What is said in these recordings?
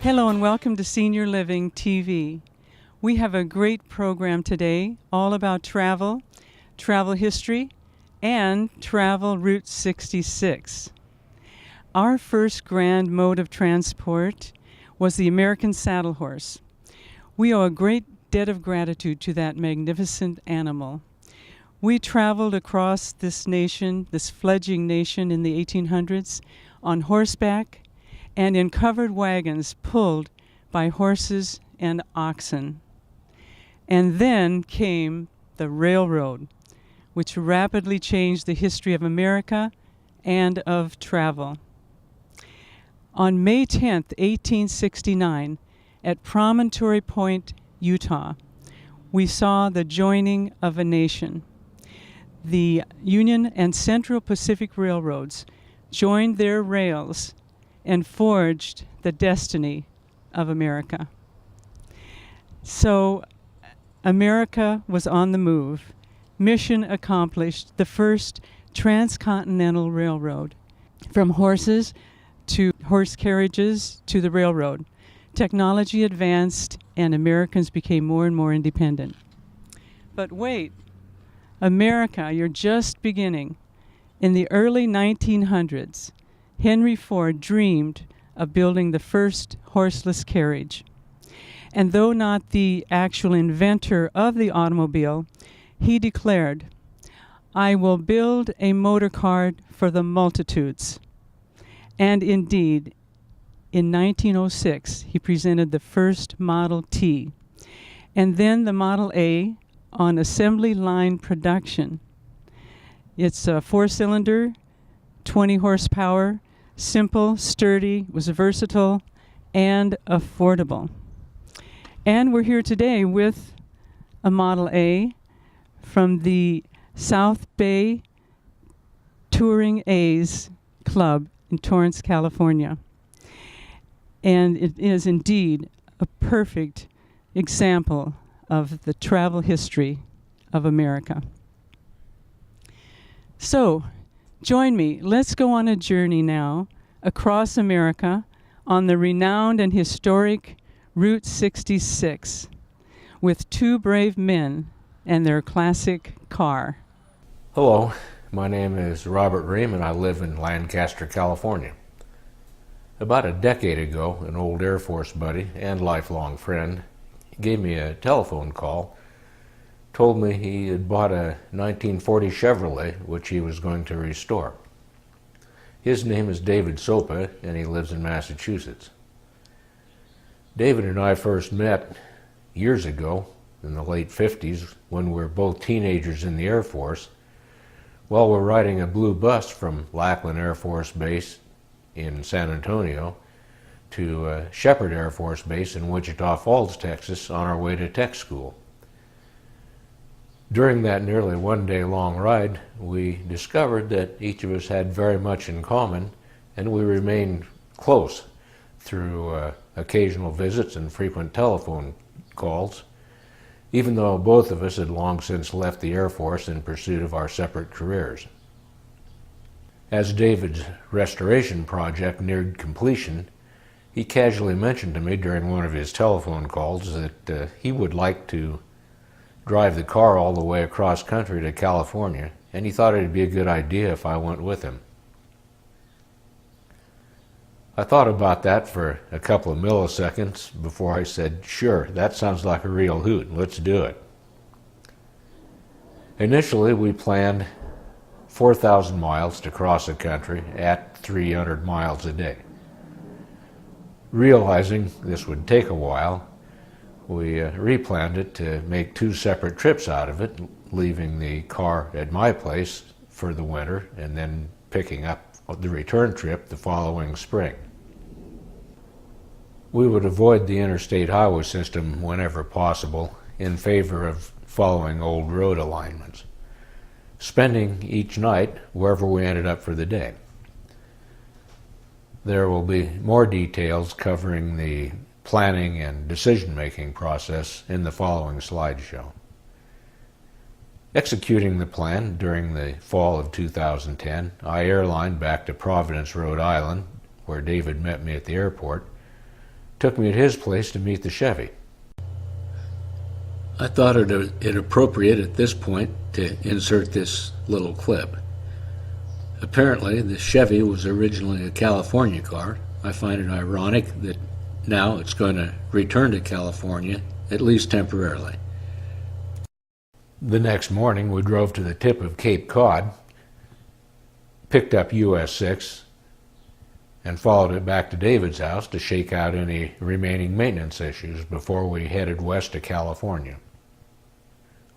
Hello and welcome to Senior Living TV. We have a great program today all about travel, travel history, and travel Route 66. Our first grand mode of transport was the American saddle horse. We owe a great debt of gratitude to that magnificent animal. We traveled across this nation, this fledgling nation in the 1800s, on horseback and in covered wagons pulled by horses and oxen. And then came the railroad, which rapidly changed the history of America and of travel. On May 10th, 1869, at Promontory Point, Utah, we saw the joining of a nation. The Union and Central Pacific Railroads joined their rails and forged the destiny of America. So America was on the move. Mission accomplished, the first transcontinental railroad. From horses to horse carriages to the railroad, technology advanced and Americans became more and more independent. But wait, America, you're just beginning. In the early 1900s, Henry Ford dreamed of building the first horseless carriage. And though not the actual inventor of the automobile, he declared, "I will build a motor car for the multitudes." And indeed, in 1906, he presented the first Model T, and then the Model A on assembly line production. It's a four-cylinder, 20 horsepower, simple, sturdy, was versatile, and affordable. And we're here today with a Model A from the South Bay Touring A's Club in Torrance, California. And it is indeed a perfect example of the travel history of America. So, join me. Let's go on a journey now across America on the renowned and historic Route 66 with two brave men and their classic car. Hello, my name is Robert Ream and I live in Lancaster, California. About a decade ago, an old Air Force buddy and lifelong friend gave me a telephone call, told me he had bought a 1940 Chevrolet which he was going to restore. His name is David Sopa and he lives in Massachusetts. David and I first met years ago in the late 50s when we were both teenagers in the Air Force while we're riding a blue bus from Lackland Air Force Base in San Antonio to Shepherd Air Force Base in Wichita Falls, Texas on our way to tech school. During that nearly one-day-long ride, we discovered that each of us had very much in common, and we remained close through occasional visits and frequent telephone calls, even though both of us had long since left the Air Force in pursuit of our separate careers. As David's restoration project neared completion, he casually mentioned to me during one of his telephone calls that he would like to drive the car all the way across country to California, and he thought it'd be a good idea if I went with him. I thought about that for a couple of milliseconds before I said, "Sure, that sounds like a real hoot, let's do it." Initially, we planned 4,000 miles to cross the country at 300 miles a day. Realizing this would take a while, we replanned it to make two separate trips out of it, leaving the car at my place for the winter and then picking up the return trip the following spring. We would avoid the interstate highway system whenever possible in favor of following old road alignments, spending each night wherever we ended up for the day. There will be more details covering the planning and decision-making process in the following slideshow. Executing the plan during the fall of 2010, I airlined back to Providence, Rhode Island, where David met me at the airport, took me to his place to meet the Chevy. I thought it appropriate at this point to insert this little clip. Apparently, the Chevy was originally a California car. I find it ironic that now it's going to return to California, at least temporarily. The next morning, we drove to the tip of Cape Cod, picked up US 6, and followed it back to David's house to shake out any remaining maintenance issues before we headed west to California.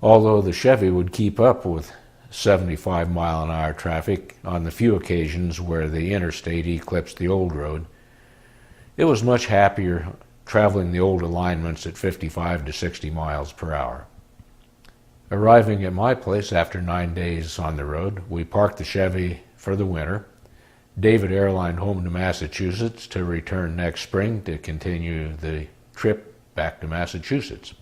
Although the Chevy would keep up with 75-mile-an-hour traffic on the few occasions where the interstate eclipsed the old road, it was much happier traveling the old alignments at 55 to 60 miles per hour. Arriving at my place after 9 days on the road, we parked the Chevy for the winter. David airlined home to Massachusetts to return next spring to continue the trip back to Massachusetts.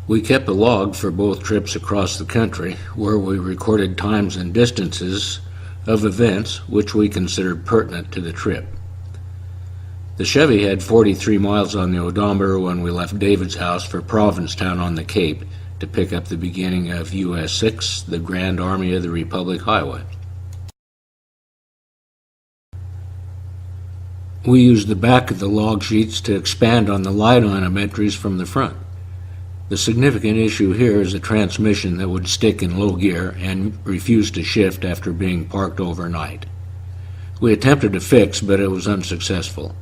We kept a log for both trips across the country, where we recorded times and distances of events which we considered pertinent to the trip. The Chevy had 43 miles on the odometer when we left David's house for Provincetown on the Cape to pick up the beginning of US 6, the Grand Army of the Republic Highway. We used the back of the log sheets to expand on the light item entries from the front. The significant issue here is a transmission that would stick in low gear and refuse to shift after being parked overnight. We attempted to fix, but it was unsuccessful.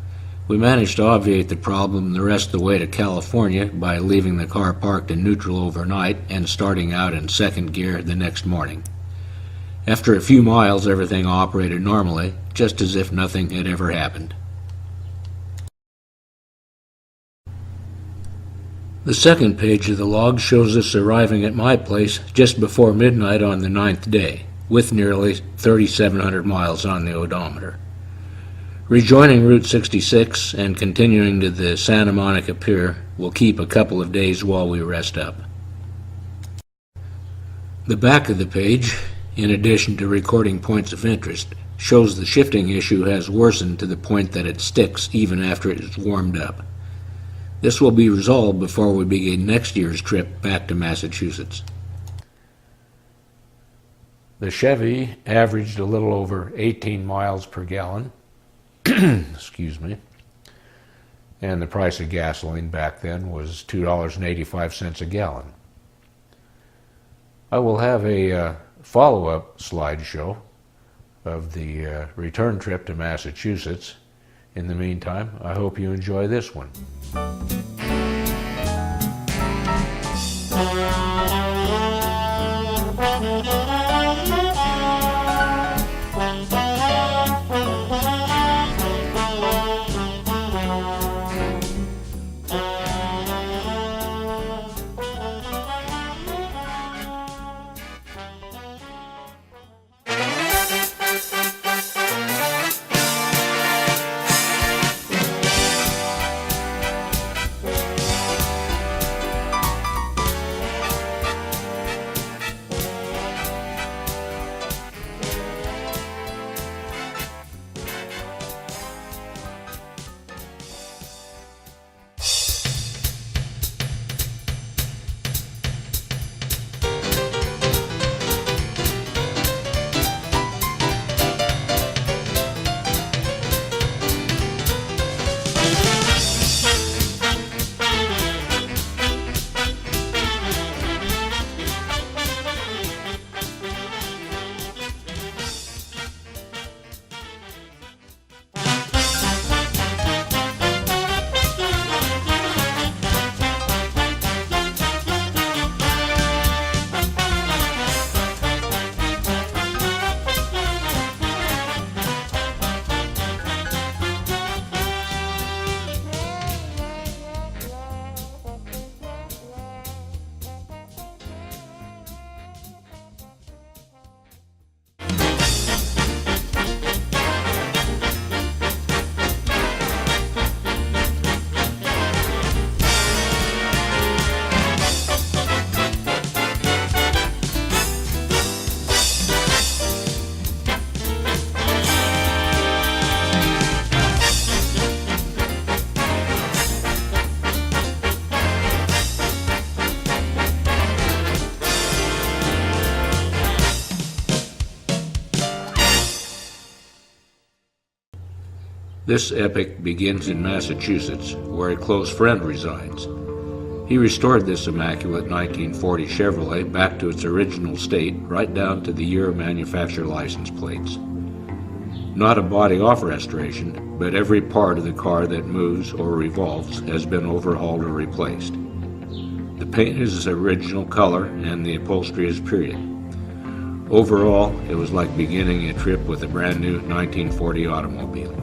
We managed to obviate the problem the rest of the way to California by leaving the car parked in neutral overnight and starting out in second gear the next morning. After a few miles, everything operated normally, just as if nothing had ever happened. The second page of the log shows us arriving at my place just before midnight on the 9th day, with nearly 3,700 miles on the odometer. Rejoining Route 66 and continuing to the Santa Monica Pier will keep a couple of days while we rest up. The back of the page, in addition to recording points of interest, shows the shifting issue has worsened to the point that it sticks even after it is warmed up. This will be resolved before we begin next year's trip back to Massachusetts. The Chevy averaged a little over 18 miles per gallon, excuse me, and the price of gasoline back then was $2.85 a gallon. I will have a follow-up slideshow of the return trip to Massachusetts. In the meantime, I hope you enjoy this one. This epic begins in Massachusetts, where a close friend resides. He restored this immaculate 1940 Chevrolet back to its original state, right down to the year of manufacture license plates. Not a body-off restoration, but every part of the car that moves or revolves has been overhauled or replaced. The paint is its original color and the upholstery is period. Overall, it was like beginning a trip with a brand new 1940 automobile.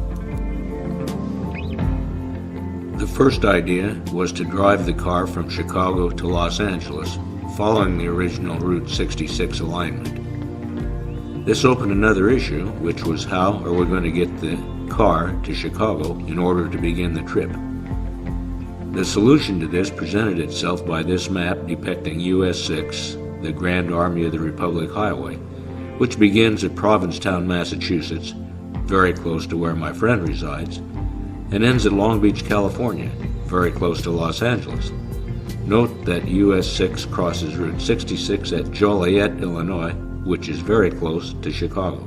The first idea was to drive the car from Chicago to Los Angeles, following the original Route 66 alignment. This opened another issue, which was how are we going to get the car to Chicago in order to begin the trip. The solution to this presented itself by this map depicting US 6, the Grand Army of the Republic Highway, which begins at Provincetown, Massachusetts, very close to where my friend resides, and ends at Long Beach, California, very close to Los Angeles. Note that US 6 crosses Route 66 at Joliet, Illinois, which is very close to Chicago.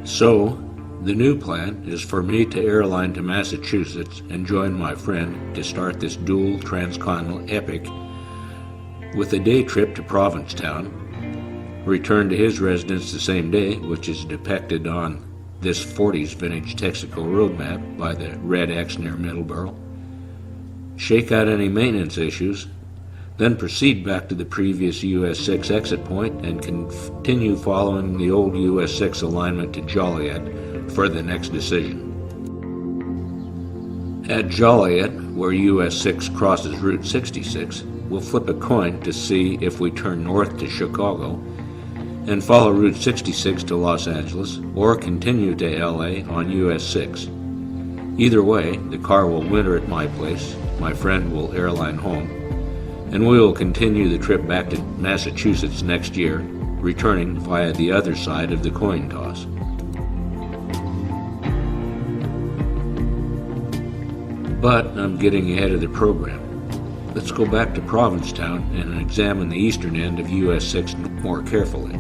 So, the new plan is for me to airline to Massachusetts and join my friend to start this dual transcontinental epic with a day trip to Provincetown, return to his residence the same day, which is depicted on this 40s vintage Texaco road map by the red X near Middleborough, shake out any maintenance issues, then proceed back to the previous US 6 exit point and continue following the old US 6 alignment to Joliet for the next decision. At Joliet, where US 6 crosses Route 66, we'll flip a coin to see if we turn north to Chicago and follow Route 66 to Los Angeles or continue to LA on US 6. Either way, the car will winter at my place, my friend will airline home, and we will continue the trip back to Massachusetts next year, returning via the other side of the coin toss. But I'm getting ahead of the program. Let's go back to Provincetown and examine the eastern end of US 6 more carefully.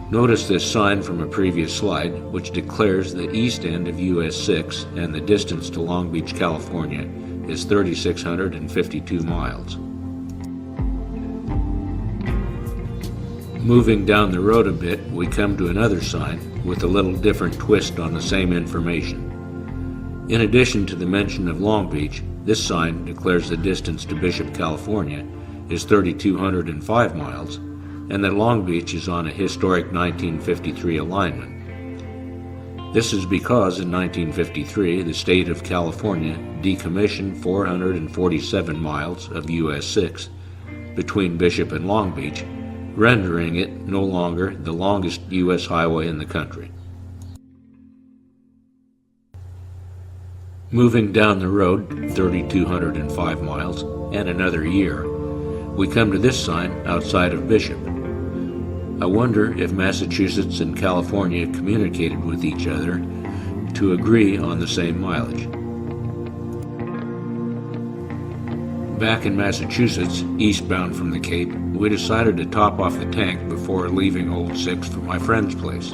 Notice this sign from a previous slide, which declares the east end of US 6 and the distance to Long Beach, California is 3,652 miles. Moving down the road a bit, we come to another sign with a little different twist on the same information. In addition to the mention of Long Beach, this sign declares the distance to Bishop, California is 3,205 miles, and that Long Beach is on a historic 1953 alignment. This is because in 1953, the state of California decommissioned 447 miles of US 6 between Bishop and Long Beach, rendering it no longer the longest U.S. highway in the country. Moving down the road 3,205 miles and another year, we come to this sign outside of Bishop. I wonder if Massachusetts and California communicated with each other to agree on the same mileage. Back in Massachusetts, eastbound from the Cape, we decided to top off the tank before leaving Old 6 for my friend's place.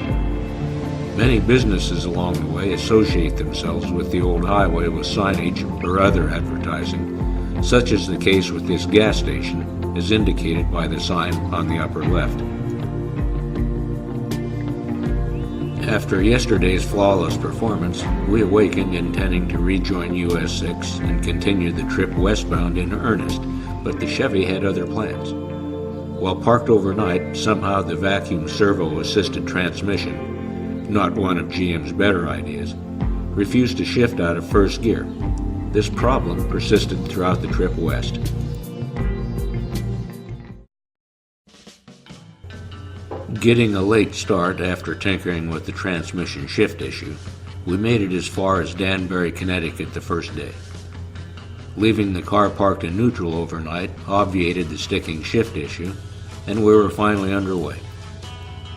Many businesses along the way associate themselves with the old highway with signage or other advertising, such as the case with this gas station, as indicated by the sign on the upper left. After yesterday's flawless performance, we awakened intending to rejoin US 6 and continue the trip westbound in earnest, but the Chevy had other plans. While parked overnight, somehow the vacuum servo-assisted transmission, not one of GM's better ideas, refused to shift out of first gear. This problem persisted throughout the trip west. Getting a late start after tinkering with the transmission shift issue, we made it as far as Danbury, Connecticut the first day. Leaving the car parked in neutral overnight obviated the sticking shift issue, and we were finally underway.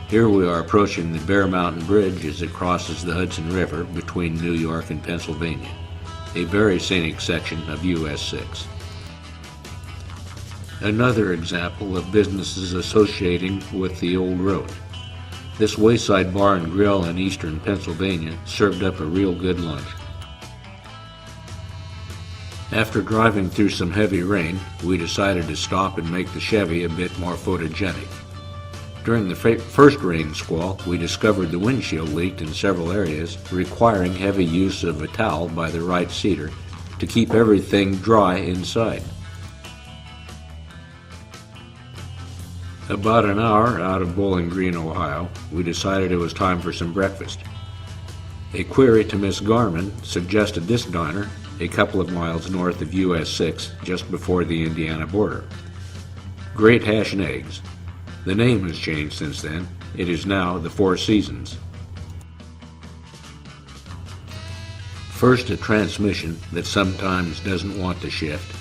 Here we are approaching the Bear Mountain Bridge as it crosses the Hudson River between New York and Pennsylvania, a very scenic section of US 6. Another example of businesses associating with the old road. This wayside bar and grill in eastern Pennsylvania served up a real good lunch. After driving through some heavy rain, we decided to stop and make the Chevy a bit more photogenic. During the first rain squall, we discovered the windshield leaked in several areas, requiring heavy use of a towel by the right seater to keep everything dry inside. About an hour out of Bowling Green, Ohio, we decided it was time for some breakfast. A query to Miss Garman suggested this diner a couple of miles north of US 6, just before the Indiana border. Great Hash and Eggs. The name has changed since then. It is now the Four Seasons. First a transmission that sometimes doesn't want to shift,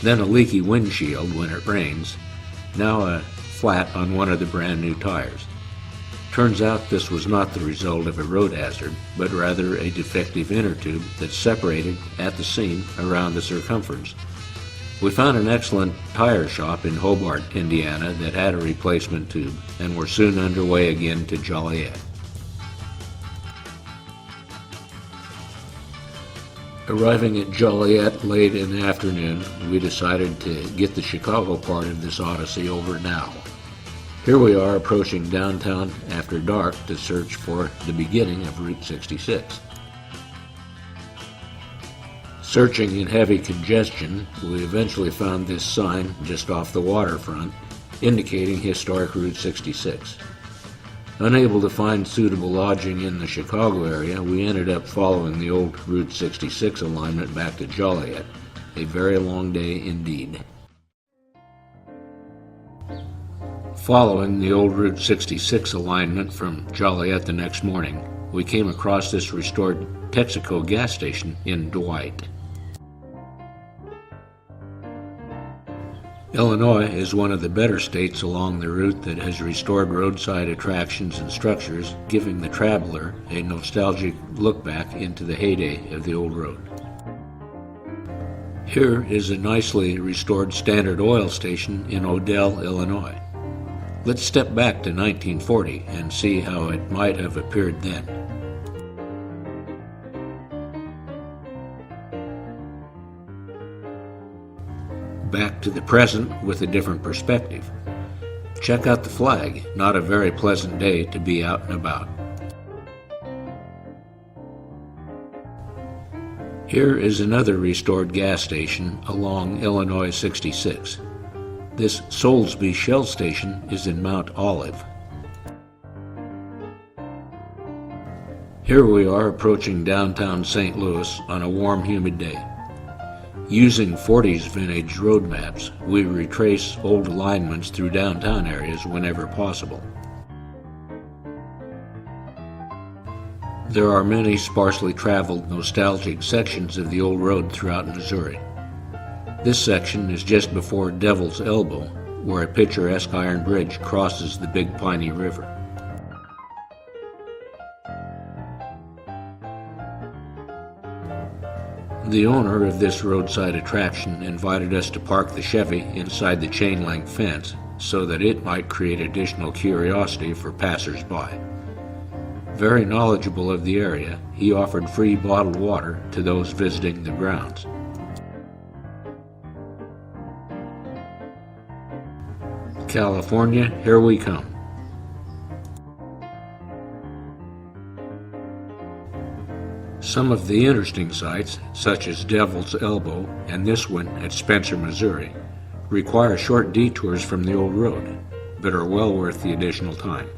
then a leaky windshield when it rains, now a flat on one of the brand new tires. Turns out this was not the result of a road hazard, but rather a defective inner tube that separated at the seam around the circumference. We found an excellent tire shop in Hobart, Indiana that had a replacement tube, and were soon underway again to Joliet. Arriving at Joliet late in the afternoon, we decided to get the Chicago part of this odyssey over now. Here we are approaching downtown after dark to search for the beginning of Route 66. Searching in heavy congestion, we eventually found this sign just off the waterfront indicating historic Route 66. Unable to find suitable lodging in the Chicago area, we ended up following the old Route 66 alignment back to Joliet. A very long day indeed. Following the old Route 66 alignment from Joliet the next morning, we came across this restored Texaco gas station in Dwight. Illinois is one of the better states along the route that has restored roadside attractions and structures, giving the traveler a nostalgic look back into the heyday of the old road. Here is a nicely restored Standard Oil station in Odell, Illinois. Let's step back to 1940 and see how it might have appeared then. Back to the present with a different perspective. Check out the flag, not a very pleasant day to be out and about. Here is another restored gas station along Illinois 66. This Soulsby Shell Station is in Mount Olive. Here we are approaching downtown St. Louis on a warm, humid day. Using 40s vintage road maps, we retrace old alignments through downtown areas whenever possible. There are many sparsely traveled, nostalgic sections of the old road throughout Missouri. This section is just before Devil's Elbow, where a picturesque iron bridge crosses the Big Piney River. The owner of this roadside attraction invited us to park the Chevy inside the chain-link fence so that it might create additional curiosity for passers-by. Very knowledgeable of the area, he offered free bottled water to those visiting the grounds. California, here we come. Some of the interesting sites, such as Devil's Elbow and this one at Spencer, Missouri, require short detours from the old road, but are well worth the additional time.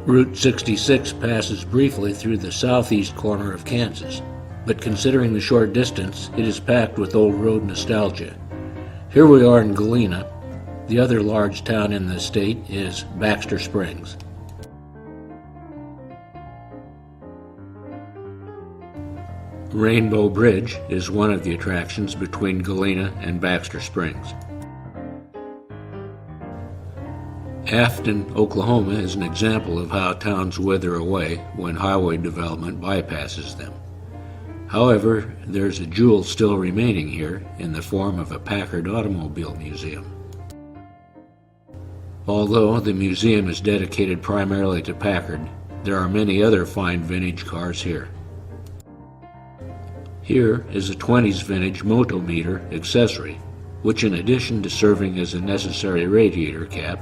Route 66 passes briefly through the southeast corner of Kansas, but considering the short distance, it is packed with old road nostalgia. Here we are in Galena. The other large town in the state is Baxter Springs. Rainbow Bridge is one of the attractions between Galena and Baxter Springs. Afton, Oklahoma is an example of how towns wither away when highway development bypasses them. However, there's a jewel still remaining here in the form of a Packard Automobile Museum. Although the museum is dedicated primarily to Packard, there are many other fine vintage cars here. Here is a 20s vintage motometer accessory, which in addition to serving as a necessary radiator cap,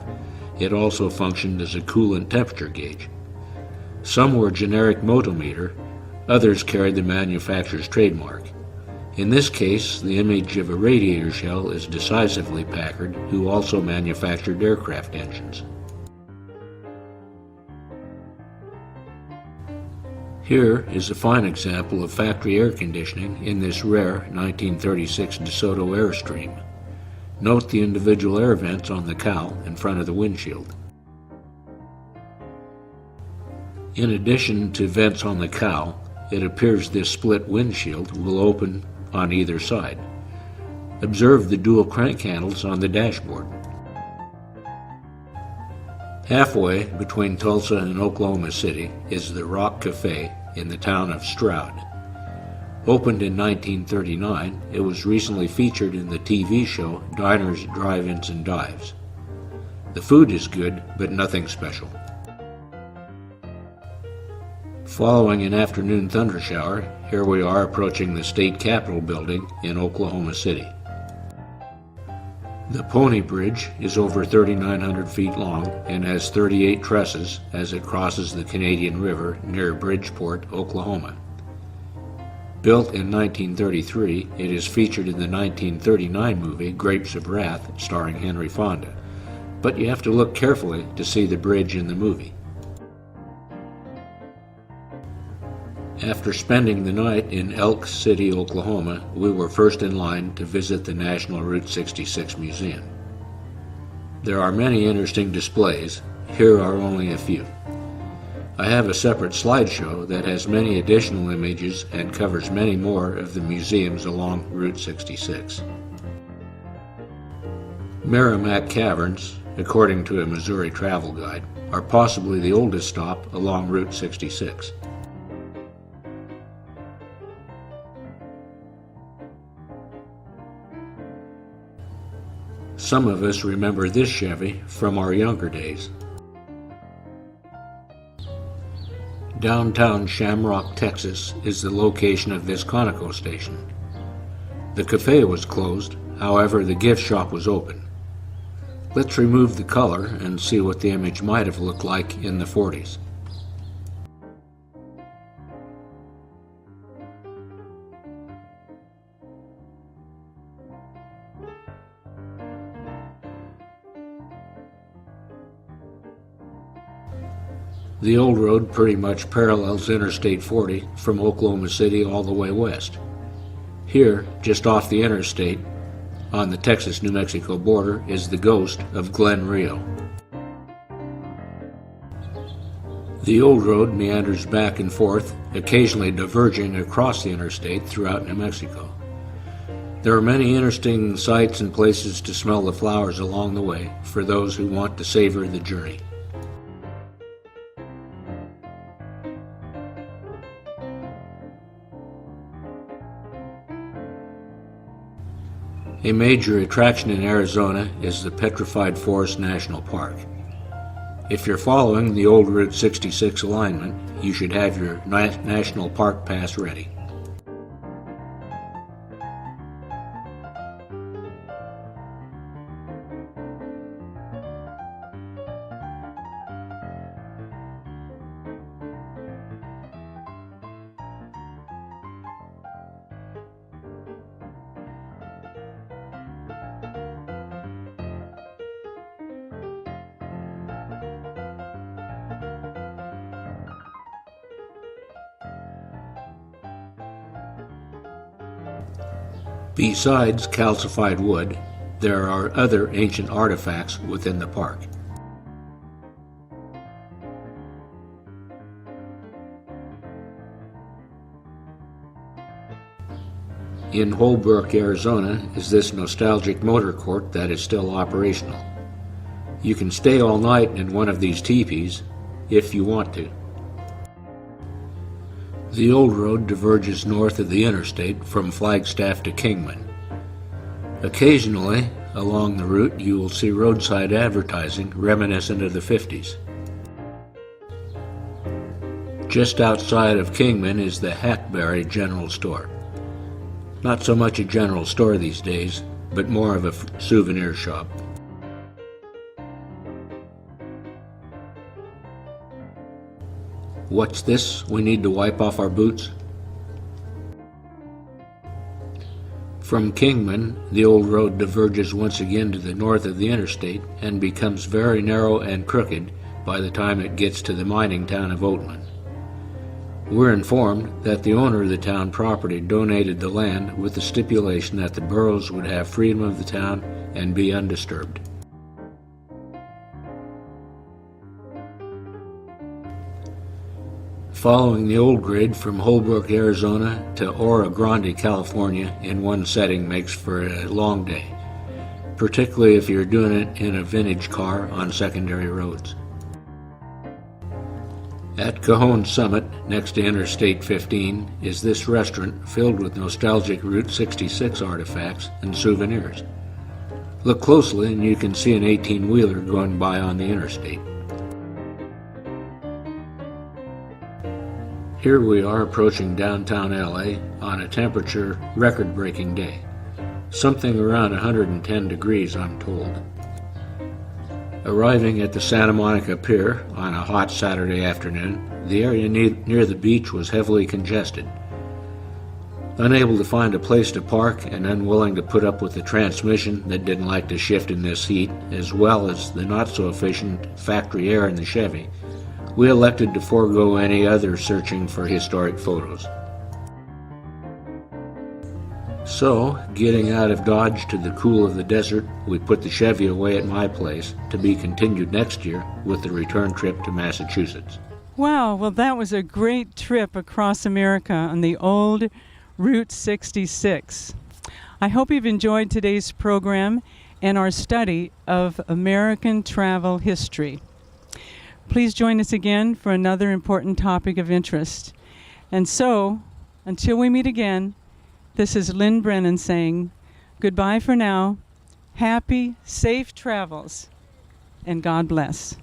it also functioned as a coolant temperature gauge. Some were generic motometer, others carried the manufacturer's trademark. In this case, the image of a radiator shell is decisively Packard, who also manufactured aircraft engines. Here is a fine example of factory air conditioning in this rare 1936 DeSoto Airstream. Note the individual air vents on the cowl in front of the windshield. In addition to vents on the cowl, it appears this split windshield will open on either side. Observe the dual crank handles on the dashboard. Halfway between Tulsa and Oklahoma City is the Rock Cafe in the town of Stroud. Opened in 1939, it was recently featured in the TV show Diners, Drive-Ins, and Dives. The food is good, but nothing special. Following an afternoon thundershower, here we are approaching the State Capitol building in Oklahoma City. The Pony Bridge is over 3,900 feet long and has 38 trusses as it crosses the Canadian River near Bridgeport, Oklahoma. Built in 1933, it is featured in the 1939 movie Grapes of Wrath starring Henry Fonda, but you have to look carefully to see the bridge in the movie. After spending the night in Elk City, Oklahoma, we were first in line to visit the National Route 66 Museum. There are many interesting displays. Here are only a few. I have a separate slideshow that has many additional images and covers many more of the museums along Route 66. Merrimack Caverns, according to a Missouri travel guide, are possibly the oldest stop along Route 66. Some of us remember this Chevy from our younger days. Downtown Shamrock, Texas is the location of this Conoco station. The cafe was closed, however the gift shop was open. Let's remove the color and see what the image might have looked like in the 40s. The old road pretty much parallels Interstate 40 from Oklahoma City all the way west. Here, just off the interstate, on the Texas-New Mexico border, is the ghost of Glen Rio. The old road meanders back and forth, occasionally diverging across the interstate throughout New Mexico. There are many interesting sights and places to smell the flowers along the way for those who want to savor the journey. A major attraction in Arizona is the Petrified Forest National Park. If you're following the old Route 66 alignment, you should have your National Park Pass ready. Besides calcified wood, there are other ancient artifacts within the park. In Holbrook, Arizona, is this nostalgic motor court that is still operational. You can stay all night in one of these teepees if you want to. The old road diverges north of the interstate from Flagstaff to Kingman. Occasionally, Along the route, you will see roadside advertising reminiscent of the 50s. Just outside of Kingman is the Hackberry General Store. Not so much a general store these days, but more of a souvenir shop. What's this we need to wipe off our boots? From Kingman, the old road diverges once again to the north of the interstate and becomes very narrow and crooked by the time it gets to the mining town of Oatman. We're informed that the owner of the town property donated the land with the stipulation that the Burrows would have freedom of the town and be undisturbed. Following the old grid from Holbrook, Arizona to Oro Grande, California in one setting makes for a long day, particularly if you're doing it in a vintage car on secondary roads. At Cajon Summit, next to Interstate 15, is this restaurant filled with nostalgic Route 66 artifacts and souvenirs. Look closely and you can see an 18-wheeler going by on the interstate. Here we are approaching downtown LA on a temperature record-breaking day. Something around 110 degrees, I'm told. Arriving at the Santa Monica Pier on a hot Saturday afternoon, the area near the beach was heavily congested. Unable to find a place to park and unwilling to put up with the transmission that didn't like to shift in this heat, as well as the not-so-efficient factory air in the Chevy, we elected to forego any other searching for historic photos. So, getting out of Dodge to the cool of the desert, we put the Chevy away at my place to be continued next year with the return trip to Massachusetts. Wow, well, that was a great trip across America on the old Route 66. I hope you've enjoyed today's program and our study of American travel history. Please join us again for another important topic of interest. And so, until we meet again, this is Lynn Brennan saying goodbye for now, happy, safe travels, and God bless.